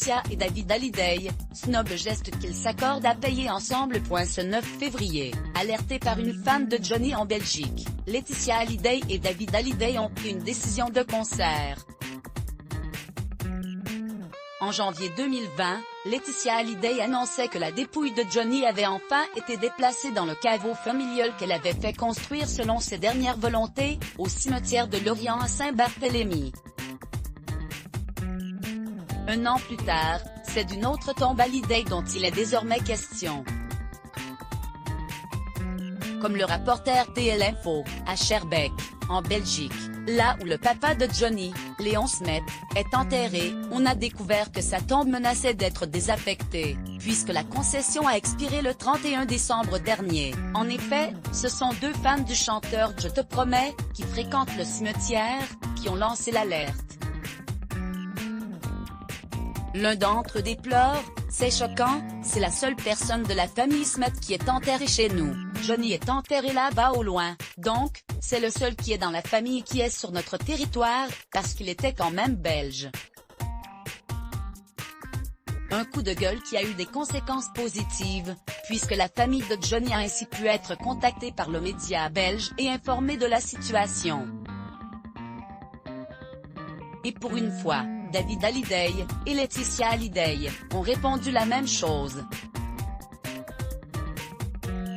Laetitia et David Hallyday, snob geste qu'ils s'accordent à payer ensemble. Ce 9 février, alertés par une fan de Johnny en Belgique, Laetitia Hallyday et David Hallyday ont pris une décision de concert. En janvier 2020, Laetitia Hallyday annonçait que la dépouille de Johnny avait enfin été déplacée dans le caveau familial qu'elle avait fait construire selon ses dernières volontés, au cimetière de Lorient à Saint-Barthélemy. Un an plus tard, c'est d'une autre tombe Hallyday dont il est désormais question. Comme le rapporteur TL Info, à Schaerbeek, en Belgique, là où le papa de Johnny, Léon Smet, est enterré, on a découvert que sa tombe menaçait d'être désaffectée, puisque la concession a expiré le 31 décembre dernier. En effet, ce sont deux fans du chanteur Je te promets, qui fréquentent le cimetière, qui ont lancé l'alerte. L'un d'entre eux déplore: c'est choquant, c'est la seule personne de la famille Smet qui est enterrée chez nous. Johnny est enterré là-bas au loin, donc, c'est le seul qui est dans la famille qui est sur notre territoire, parce qu'il était quand même belge. Un coup de gueule qui a eu des conséquences positives, puisque la famille de Johnny a ainsi pu être contactée par le média belge et informée de la situation. Et pour une fois, David Hallyday et Laetitia Hallyday ont répondu la même chose.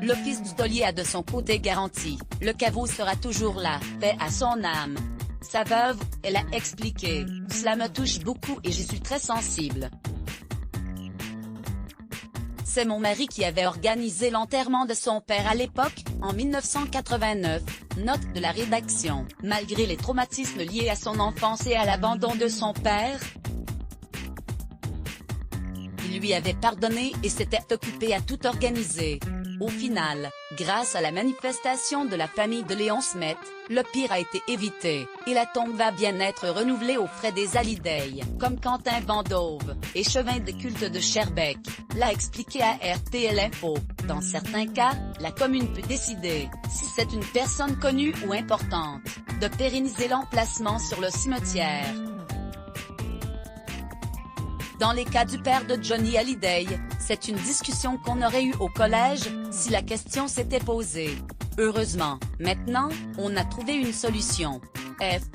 Le fils du taulier a de son côté garanti: le caveau sera toujours là, paix à son âme. Sa veuve, elle a expliqué: cela me touche beaucoup et j'y suis très sensible. C'est mon mari qui avait organisé l'enterrement de son père à l'époque, en 1989, note de la rédaction. Malgré les traumatismes liés à son enfance et à l'abandon de son père, il lui avait pardonné et s'était occupé à tout organiser. Au final, grâce à la manifestation de la famille de Léon Smet, le pire a été évité, et la tombe va bien être renouvelée aux frais des Hallyday, comme Quentin Vandauve, échevin de culte de Schaerbeek, l'a expliqué à RTL Info. Dans certains cas, la commune peut décider, si c'est une personne connue ou importante, de pérenniser l'emplacement sur le cimetière. Dans les cas du père de Johnny Hallyday, c'est une discussion qu'on aurait eue au collège, si la question s'était posée. Heureusement, maintenant, on a trouvé une solution. F.